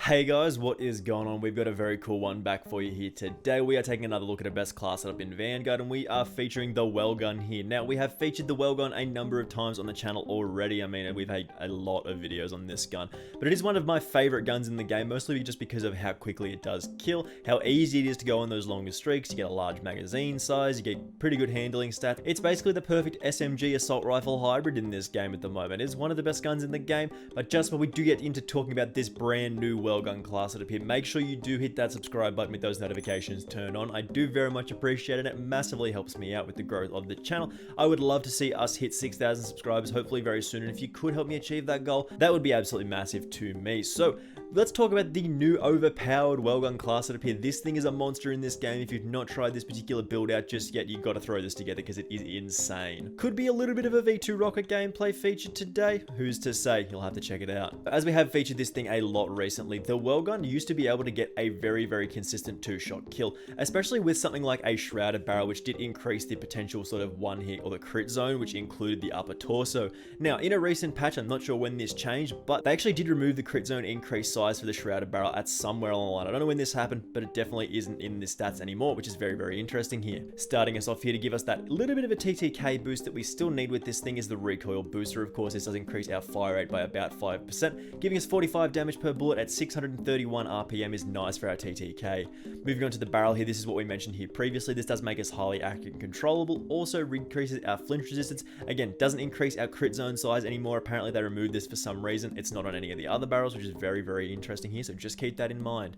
Hey guys, what is going on? We've got a very cool one back for you here today. We are taking another look at a best class setup in Vanguard, and we are featuring the Welgun here. Now, we have featured the Welgun a number of times on the channel already. I mean, we've had a lot of videos on this gun, but it is one of my favorite guns in the game, mostly just because of how quickly it does kill, how easy it is to go on those longer streaks. You get a large magazine size, you get pretty good handling stats. It's basically the perfect SMG assault rifle hybrid in this game at the moment. It's one of the best guns in the game, but just before we do get into talking about this brand new Welgun class setup here, make sure you do hit that subscribe button with those notifications turned on. I do very much appreciate it. It massively helps me out with the growth of the channel. I would love to see us hit 6,000 subscribers hopefully very soon, and if you could help me achieve that goal, that would be absolutely massive to me. So let's talk about the new overpowered Welgun class setup here. This thing is a monster in this game. If you've not tried this particular build out just yet, you've got to throw this together because it is insane. Could be a little bit of a V2 rocket gameplay featured today. Who's to say? You'll have to check it out. As we have featured this thing a lot recently, the Welgun used to be able to get a very consistent 2-shot kill, especially with something like a shrouded barrel, which did increase the potential sort of one hit or the crit zone, which included the upper torso. Now, in a recent patch, I'm not sure when this changed, but they actually did remove the crit zone increase size for the shrouded barrel at somewhere along the line. I don't know when this happened, but it definitely isn't in the stats anymore, which is very interesting here. Starting us off here to give us that little bit of a TTK boost that we still need with this thing is the recoil booster. Of course, this does increase our fire rate by about 5%, giving us 45 damage per bullet at 631 RPM is nice for our TTK. Moving on to the barrel here, this is what we mentioned here previously. This does make us highly accurate and controllable. Also increases our flinch resistance. Again, doesn't increase our crit zone size anymore. Apparently they removed this for some reason. It's not on any of the other barrels, which is very interesting here, so just keep that in mind.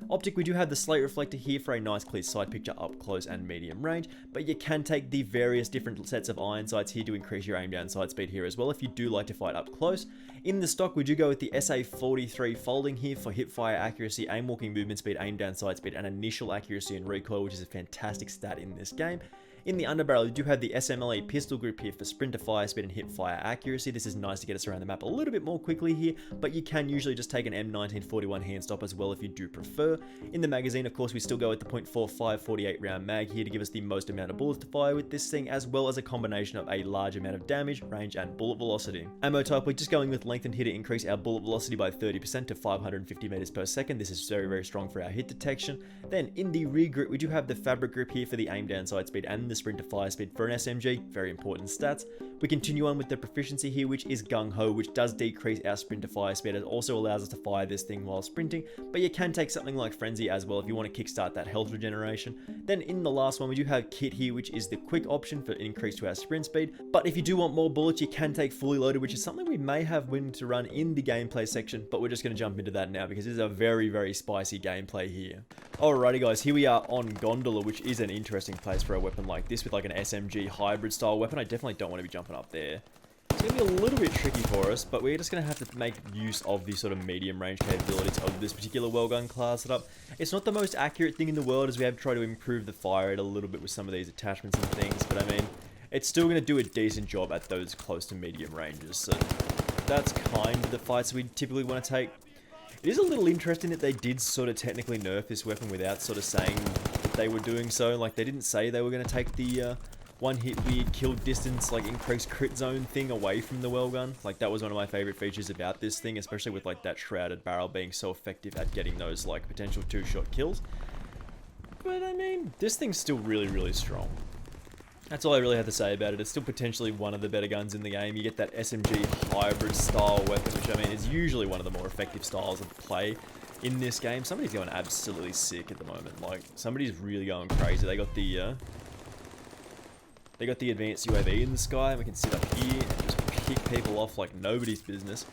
Optic, we do have the slate reflector here for a nice clear sight picture up close and medium range, but you can take the various different sets of iron sights here to increase your aim down sight speed here as well if you do like to fight up close. In the stock, we do go with the SA43 folding here for hip fire accuracy, aim walking movement speed, aim down sight speed, and initial accuracy and recoil, which is a fantastic stat in this game. In the underbarrel, you do have the SMLE pistol grip here for sprint to fire speed and hip fire accuracy. This is nice to get us around the map a little bit more quickly here, but you can usually just take an M1941 hand stop as well if you do prefer. In the magazine, of course, we still go with the .45 48 round mag here to give us the most amount of bullets to fire with this thing, as well as a combination of a large amount of damage, range, and bullet velocity. Ammo type, we're just going with lengthened here to increase our bullet velocity by 30% to 550 meters per second. This is very strong for our hit detection. Then in the rear grip, we do have the fabric grip here for the aim down sight speed and the sprint to fire speed for an SMG, very important stats. We continue on with the proficiency here, which is Gung Ho, which does decrease our sprint to fire speed. It also allows us to fire this thing while sprinting, but you can take something like Frenzy as well if you want to kickstart that health regeneration. Then in the last one, we do have Kit here, which is the quick option for increase to our sprint speed, but if you do want more bullets, you can take fully loaded, which is something we may have willing to run in the gameplay section, but we're just going to jump into that now because this is a very spicy gameplay here. Alrighty guys, here we are on Gondola, which is an interesting place for a weapon like this with like an SMG hybrid style weapon. I definitely don't want to be jumping up there. It's going to be a little bit tricky for us, but we're just going to have to make use of the sort of medium range capabilities of this particular Welgun class setup. It's not the most accurate thing in the world, as we have tried to improve the fire rate a little bit with some of these attachments and things, but I mean, it's still going to do a decent job at those close to medium ranges, so that's kind of the fights we typically want to take. It is a little interesting that they did sort of technically nerf this weapon without sort of saying that they were doing so. Like, they didn't say they were going to take the one hit weird kill distance, like increased crit zone thing away from the Welgun. Like, that was one of my favorite features about this thing, especially with like that shrouded barrel being so effective at getting those like potential 2-shot kills. But I mean, this thing's still really strong. That's all I really have to say about it. It's still potentially one of the better guns in the game. You get that SMG hybrid style weapon, which I mean is usually one of the more effective styles of play in this game. Somebody's going absolutely sick at the moment. Like, somebody's really going crazy. They got the advanced UAV in the sky, and we can sit up here and just pick people off like nobody's business.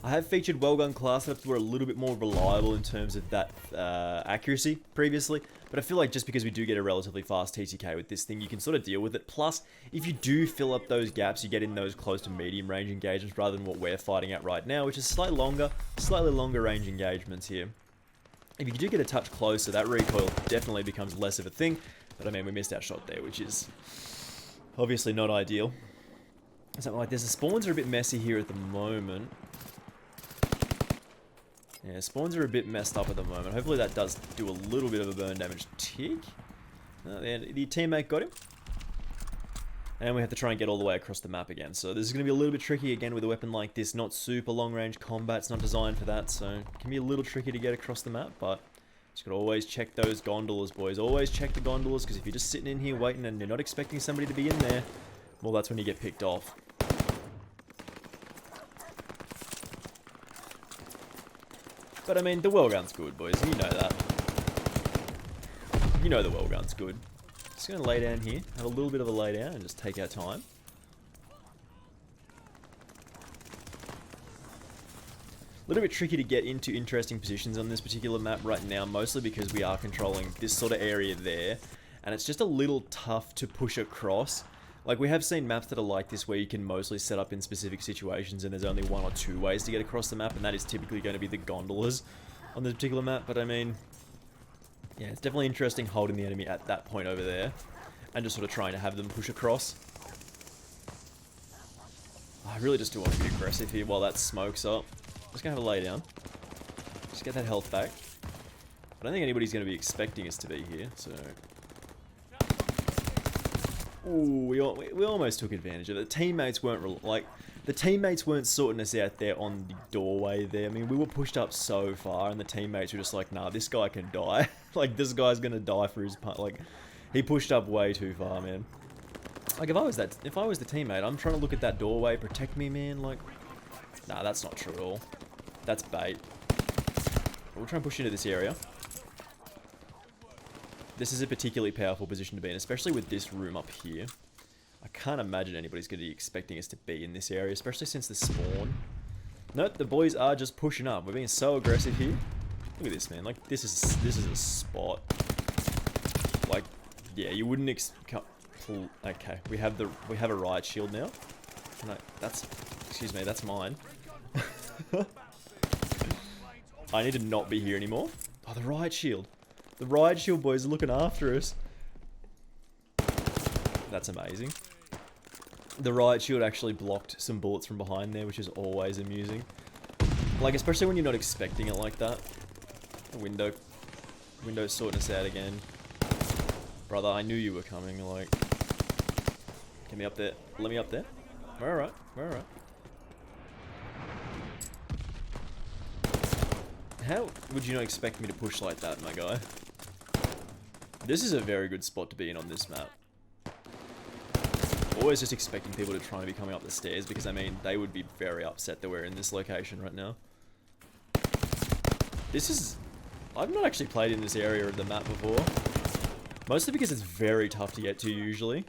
I have featured Welgun class setups were a little bit more reliable in terms of that accuracy previously, but I feel like just because we do get a relatively fast TTK with this thing, you can sort of deal with it. Plus, if you do fill up those gaps, you get in those close to medium range engagements rather than what we're fighting at right now, which is slightly longer range engagements here. If you do get a touch closer, that recoil definitely becomes less of a thing, but I mean, we missed our shot there, which is obviously not ideal. Something like this. The spawns are a bit messy here at the moment. Yeah, spawns are a bit messed up at the moment. Hopefully that does do a little bit of a burn damage tick. The teammate got him. And we have to try and get all the way across the map again. So this is going to be a little bit tricky again with a weapon like this. Not super long range combat. It's not designed for that. So it can be a little tricky to get across the map. But just got to always check those gondolas, boys. Always check the gondolas. Because if you're just sitting in here waiting and you're not expecting somebody to be in there, well, that's when you get picked off. But I mean, the Welgun's good, boys. You know that. You know the Welgun's good. Just going to lay down here, have a little bit of a lay down and just take our time. A little bit tricky to get into interesting positions on this particular map right now, mostly because we are controlling this sort of area there, and it's just a little tough to push across. Like, we have seen maps that are like this where you can mostly set up in specific situations and there's only one or two ways to get across the map, and that is typically going to be the gondolas on this particular map. But I mean, yeah, it's definitely interesting holding the enemy at that point over there and just sort of trying to have them push across. I really just do want to be aggressive here while that smokes up. I'm just going to have a lay down. Just get that health back. I don't think anybody's going to be expecting us to be here, so... Ooh, we almost took advantage of it. The teammates weren't the teammates weren't sorting us out there on the doorway there. I mean, we were pushed up so far, and the teammates were just like, "Nah, this guy can die. Like, this guy's gonna die for his punt." Like, he pushed up way too far, man. Like, if I was the teammate, I'm trying to look at that doorway, protect me, man. Like, nah, that's not true at all. That's bait. We'll try and push into this area. This is a particularly powerful position to be in, especially with this room up here. I can't imagine anybody's going to be expecting us to be in this area, especially since the spawn. Nope, the boys are just pushing up. We're being so aggressive here. Look at this, man. Like, this is a spot. Like, yeah, you wouldn't okay, we have a riot shield now. No, excuse me, that's mine. I need to not be here anymore. Oh, the riot shield. The riot shield boys are looking after us. That's amazing. The riot shield actually blocked some bullets from behind there, which is always amusing. Like, especially when you're not expecting it like that. The window's sorting us out again. Brother, I knew you were coming, like... Get me up there. Let me up there. We're alright. We're alright. How would you not expect me to push like that, my guy? This is a very good spot to be in on this map. Always just expecting people to try and be coming up the stairs, because I mean, they would be very upset that we're in this location right now. I've not actually played in this area of the map before. Mostly because it's very tough to get to usually.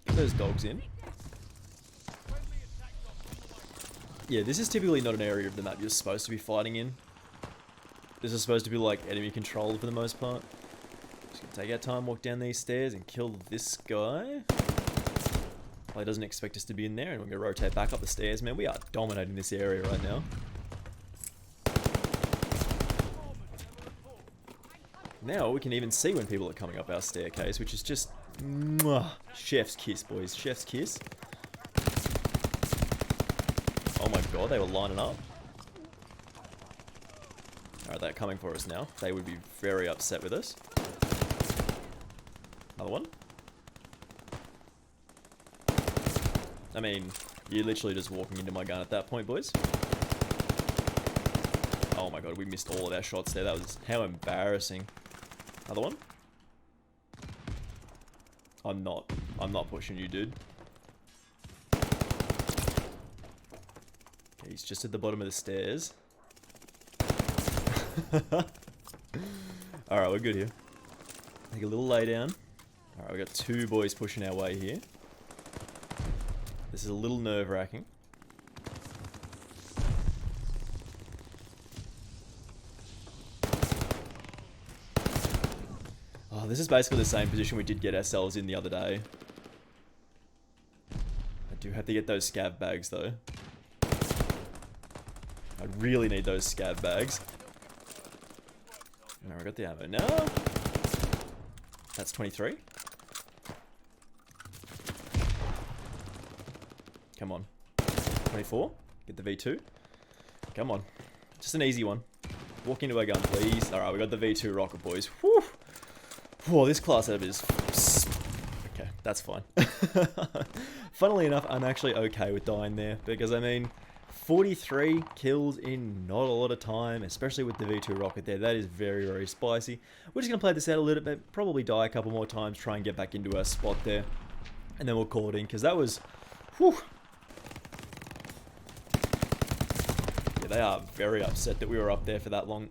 Get those dogs in. Yeah, this is typically not an area of the map you're supposed to be fighting in. This is supposed to be like enemy controlled for the most part. Just gonna take our time, walk down these stairs and kill this guy. Well, he doesn't expect us to be in there, and we're gonna rotate back up the stairs. Man, we are dominating this area right now. Now we can even see when people are coming up our staircase, which is just mwah, chef's kiss, boys. Chef's kiss. Oh my god, they were lining up. Alright, they're coming for us now. They would be very upset with us. Another one. I mean, you're literally just walking into my gun at that point, boys. Oh my god, we missed all of our shots there. That was how embarrassing. Another one. I'm not pushing you, dude. Okay, he's just at the bottom of the stairs. Alright, we're good here. Take a little lay down. Alright, we got two boys pushing our way here. This is a little nerve-wracking. Oh, this is basically the same position we did get ourselves in the other day. I do have to get those scav bags though. I really need those scav bags. Alright, we got the ammo now. That's 23. Come on. 24. Get the V2. Come on. Just an easy one. Walk into our gun, please. Alright, we got the V2 rocket, boys. Whew. Whoa, this class setup is okay, that's fine. Funnily enough, I'm actually okay with dying there, because I mean, 43 kills in not a lot of time, especially with the V2 rocket there. That is very, very spicy. We're just going to play this out a little bit, probably die a couple more times, try and get back into our spot there, and then we'll call it in, because that was, whew. Yeah, they are very upset that we were up there for that long.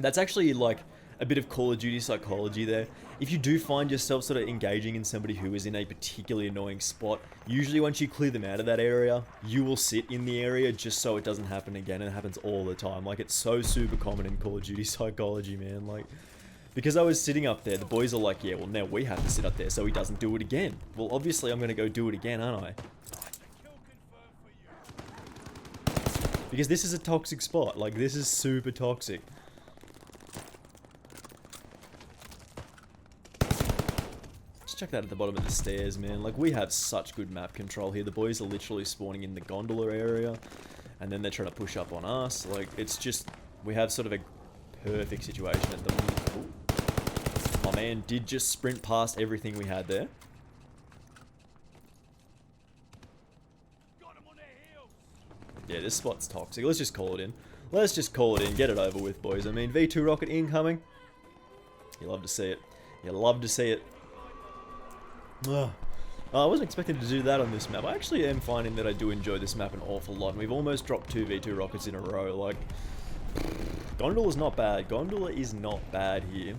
That's actually like a bit of Call of Duty psychology there. If you do find yourself sort of engaging in somebody who is in a particularly annoying spot, usually once you clear them out of that area, you will sit in the area just so it doesn't happen again, and it happens all the time. Like, it's so super common in Call of Duty psychology, man. Like, because I was sitting up there, the boys are like, yeah, well, now we have to sit up there so he doesn't do it again. Well, obviously I'm going to go do it again, aren't I? Because this is a toxic spot. Like, this is super toxic. Check that at the bottom of the stairs, man. Like, we have such good map control here. The boys are literally spawning in the Gondola area, and then they're trying to push up on us. Like, it's just, we have sort of a perfect situation at the moment. Ooh. My man did just sprint past everything we had there. Yeah, this spot's toxic. Let's just call it in. Let's just call it in. Get it over with, boys. I mean, V2 rocket incoming. You love to see it. You love to see it. I wasn't expecting to do that on this map. I actually am finding that I do enjoy this map an awful lot. And we've almost dropped 2 V2 rockets in a row. Like, Gondola's not bad. Gondola is not bad here.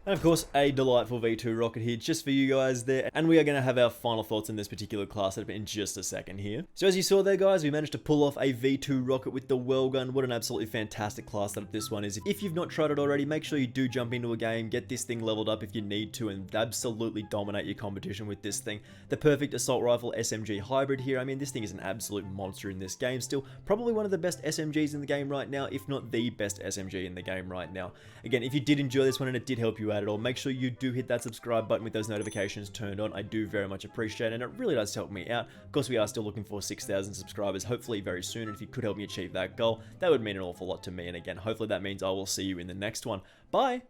And of course, a delightful V2 rocket here just for you guys there. And we are going to have our final thoughts on this particular class setup in just a second here. So as you saw there, guys, we managed to pull off a V2 rocket with the Welgun. What an absolutely fantastic class setup this one is. If you've not tried it already, make sure you do jump into a game, get this thing leveled up if you need to, and absolutely dominate your competition with this thing. The perfect assault rifle SMG hybrid here. I mean, this thing is an absolute monster in this game still. Probably one of the best SMGs in the game right now, if not the best SMG in the game right now. Again, if you did enjoy this one and it did help you out at all, make sure you do hit that subscribe button with those notifications turned on. I do very much appreciate it, and it really does help me out. Of course, we are still looking for 6,000 subscribers, hopefully very soon, and if you could help me achieve that goal, that would mean an awful lot to me. And again, hopefully that means I will see you in the next one. Bye!